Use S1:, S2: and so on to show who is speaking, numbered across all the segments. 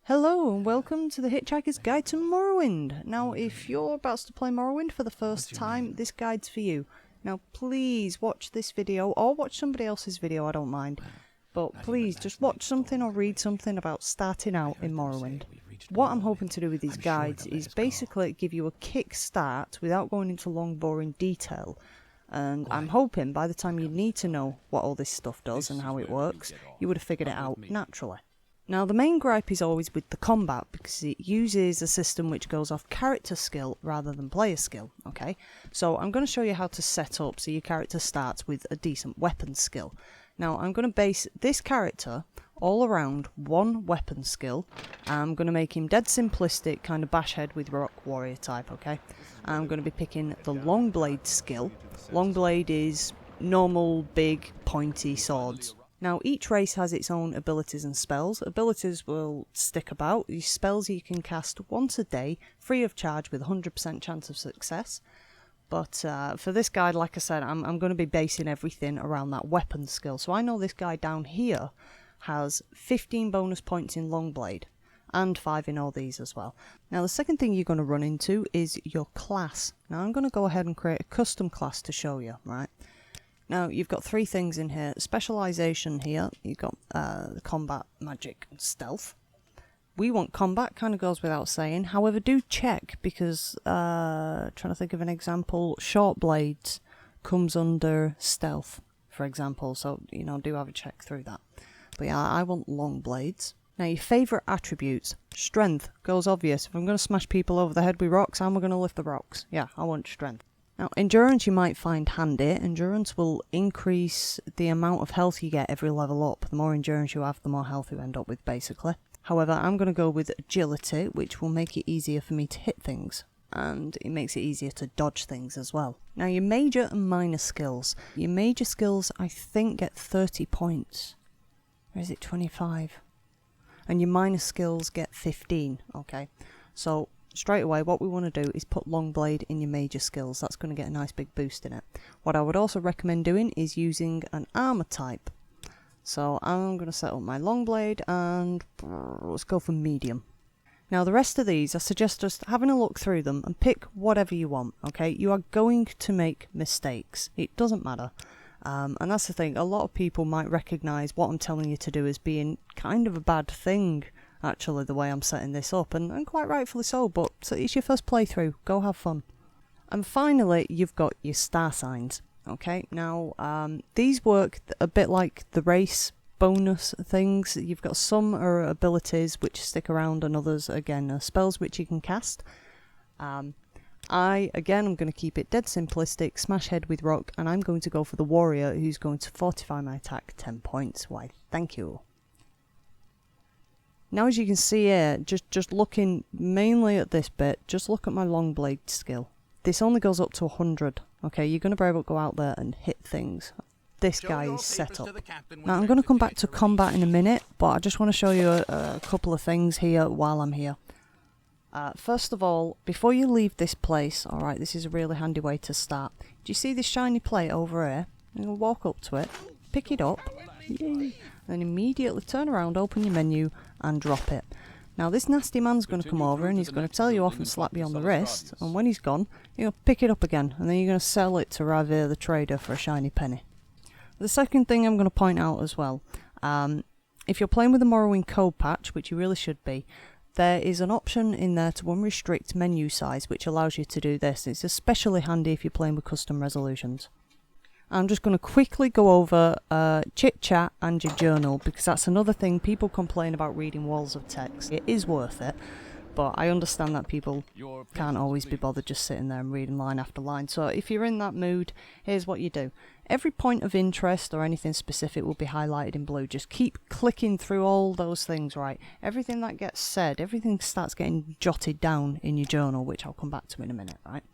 S1: Hello and welcome to the Hitchhiker's Guide to Morrowind. Now if you're about to play Morrowind for the first time, this guide's for you. Now please watch this video or watch somebody else's video, I don't mind. But please just watch something or read something about starting out in Morrowind. What I'm hoping to do with these guides is basically give you a kick start without going into long boring detail. And I'm hoping by the time you need to know what all this stuff does and how it works, you would have figured it out naturally. Now the main gripe is always with the combat because it uses a system which goes off character skill rather than player skill, okay? So I'm going to show you how to set up so your character starts with a decent weapon skill. Now I'm going to base this character all around one weapon skill. I'm going to make him dead simplistic, kind of bash head with rock warrior type, okay? I'm going to be picking the long blade skill. Long blade is normal, big, pointy swords. Now each race has its own abilities and spells. Abilities will stick about. These spells you can cast once a day, free of charge with 100% chance of success. But for this guide, like I said, I'm going to be basing everything around that weapon skill. So I know this guy down here has 15 bonus points in Longblade, and 5 in all these as well. Now the second thing you're going to run into is your class. Now I'm going to go ahead and create a custom class to show you, right? Now, you've got 3 things in here. Specialisation here, you've got combat, magic, and stealth. We want combat, kind of goes without saying. However, do check, because, trying to think of an example, short blades comes under stealth, for example. So, you know, do have a check through that. But yeah, I want long blades. Now, your favourite attributes. Strength goes obvious. If I'm going to smash people over the head with rocks, how am I going to lift the rocks? Yeah, I want strength. Now, endurance you might find handy. Endurance will increase the amount of health you get every level up. The more endurance you have, the more health you end up with, basically. However, I'm going to go with agility, which will make it easier for me to hit things. And it makes it easier to dodge things as well. Now, your major and minor skills. Your major skills, I think, get 30 points. Or is it 25? And your minor skills get 15, okay? So straight away, what we want to do is put Longblade in your major skills. That's going to get a nice big boost in it. What I would also recommend doing is using an armor type. So I'm going to set up my Longblade and let's go for medium. Now the rest of these, I suggest just having a look through them and pick whatever you want, okay? You are going to make mistakes. It doesn't matter. And that's the thing, a lot of people might recognise what I'm telling you to do as being kind of a bad thing. Actually, the way I'm setting this up, and quite rightfully so, but it's your first playthrough, go have fun. And finally, you've got your star signs, okay? Now, these work a bit like the race bonus things. You've got some are abilities which stick around, and others, again, are spells which you can cast. I'm going to keep it dead simplistic, smash head with rock, and I'm going to go for the warrior, who's going to fortify my attack 10 points. Why, thank you. Now as you can see here, just looking mainly at this bit, just look at my long blade skill. This only goes up to 100, okay? You're going to be able to go out there and hit things. This guy is set up. Now I'm going to come back to combat in a minute, but I just want to show you a couple of things here while I'm here. First of all, before you leave this place, alright, this is a really handy way to start. Do you see this shiny plate over here? You'll walk up to it, pick it up, yay, then immediately turn around, open your menu, and drop it. Now this nasty man's going to come over and he's going to tell you off and slap you on the wrist, and when he's gone, you're going to pick it up again, and then you're going to sell it to Ravir the trader for a shiny penny. The second thing I'm going to point out as well, if you're playing with the Morrowind code patch, which you really should be, there is an option in there to unrestrict menu size, which allows you to do this. It's especially handy if you're playing with custom resolutions. I'm just going to quickly go over chit chat and your journal, because that's another thing. People complain about reading walls of text. It is worth it, but I understand that people can't always be bothered just sitting there and reading line after line. So if you're in that mood, here's what you do. Every point of interest or anything specific will be highlighted in blue. Just keep clicking through all those things, right? Everything that gets said, everything starts getting jotted down in your journal, which I'll come back to in a minute, right?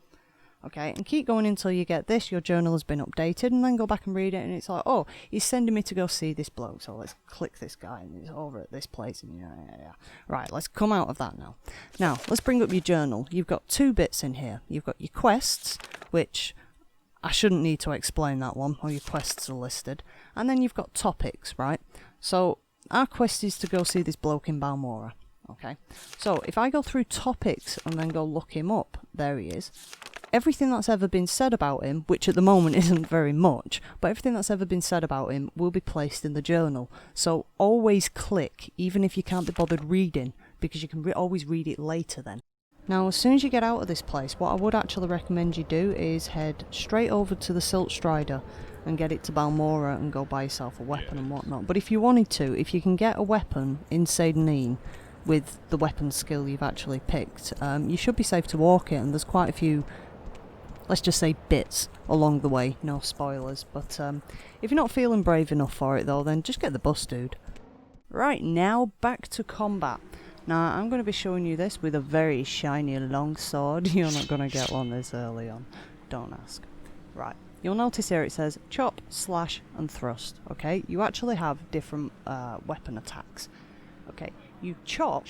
S1: Okay, and keep going until you get this, your journal has been updated, and then go back and read it, and it's like, oh, he's sending me to go see this bloke, so let's click this guy, and he's over at this place, and yeah. Right, let's come out of that now. Now, let's bring up your journal. You've got 2 bits in here. You've got your quests, which I shouldn't need to explain that one, all your quests are listed, and then you've got topics, right? So, our quest is to go see this bloke in Balmora. Okay, so if I go through topics and then go look him up, there he is. Everything that's ever been said about him, which at the moment isn't very much, but everything that's ever been said about him will be placed in the journal. So always click, even if you can't be bothered reading, because you can always read it later then. Now, as soon as you get out of this place, what I would actually recommend you do is head straight over to the Silt Strider and get it to Balmora and go buy yourself a weapon and whatnot. But if you wanted to, if you can get a weapon in Seydenine with the weapon skill you've actually picked, you should be safe to walk it, and there's quite a few, let's just say, bits along the way, no spoilers. But if you're not feeling brave enough for it though, then just get the bus, dude. Right, now back to combat. Now I'm going to be showing you this with a very shiny long sword. You're not going to get one this early on, don't ask. Right, you'll notice here it says chop, slash and thrust. Okay, you actually have different weapon attacks. Okay, you chop,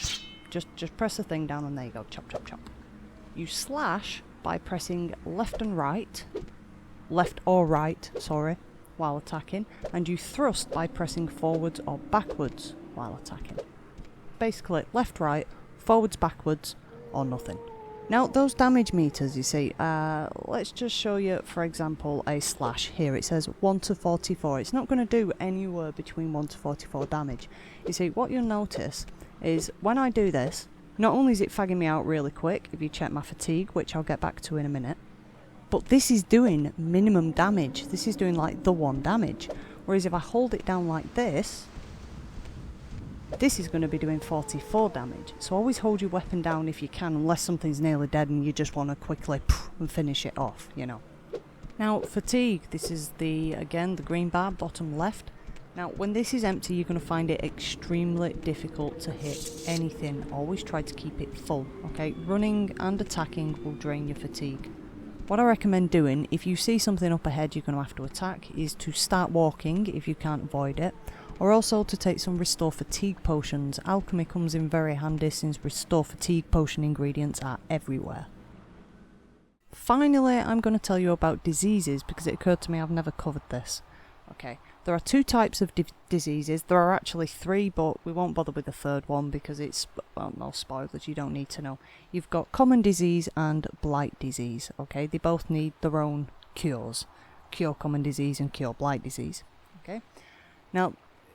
S1: just press the thing down and there you go, chop chop chop. You slash by pressing left and right, left or right, sorry, while attacking, and you thrust by pressing forwards or backwards while attacking. Basically, left, right, forwards, backwards, or nothing. Now, those damage meters, you see, let's just show you, for example, a slash. Here it says 1 to 44. It's not going to do anywhere between 1 to 44 damage. You see, what you'll notice is when I do this, not only is it fagging me out really quick, if you check my fatigue, which I'll get back to in a minute, but this is doing minimum damage. This is doing like the 1 damage. Whereas if I hold it down like this is going to be doing 44 damage. So always hold your weapon down if you can, unless something's nearly dead and you just want to quickly and finish it off, you know. Now, fatigue, this is again, the green bar, bottom left. Now, when this is empty, you're going to find it extremely difficult to hit anything. Always try to keep it full, okay? Running and attacking will drain your fatigue. What I recommend doing, if you see something up ahead you're going to have to attack, is to start walking if you can't avoid it, or also to take some restore fatigue potions. Alchemy comes in very handy since restore fatigue potion ingredients are everywhere. Finally, I'm going to tell you about diseases because it occurred to me I've never covered this. Okay, there are 2 types of diseases. There are actually 3, but we won't bother with the third one because it's, well, no spoilers, you don't need to know. You've got common disease and blight disease, okay? They both need their own cures. Cure common disease and cure blight disease, okay? Now,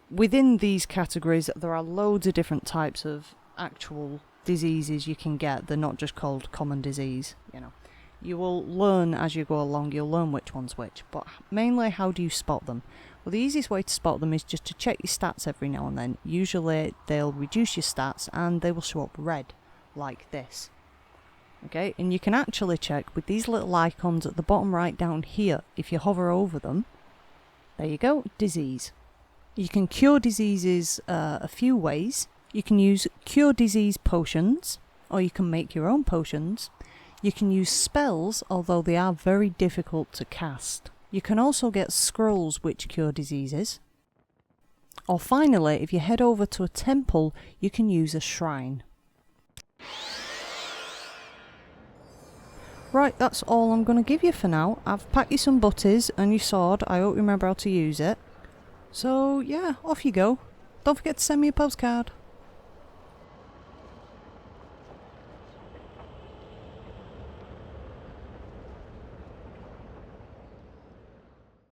S1: within these categories, there are loads of different types of actual diseases you can get. They're not just called common disease, you know. You will learn as you go along, you'll learn which one's which, but mainly how do you spot them? Well, the easiest way to spot them is just to check your stats every now and then. Usually they'll reduce your stats and they will show up red, like this. Okay, and you can actually check with these little icons at the bottom right down here. If you hover over them, there you go, disease. You can cure diseases a few ways. You can use cure disease potions, or you can make your own potions. You can use spells, although they are very difficult to cast. You can also get scrolls which cure diseases. Or finally, if you head over to a temple, you can use a shrine. Right, that's all I'm going to give you for now. I've packed you some butties and your sword. I hope you remember how to use it. So yeah, off you go. Don't forget to send me a postcard.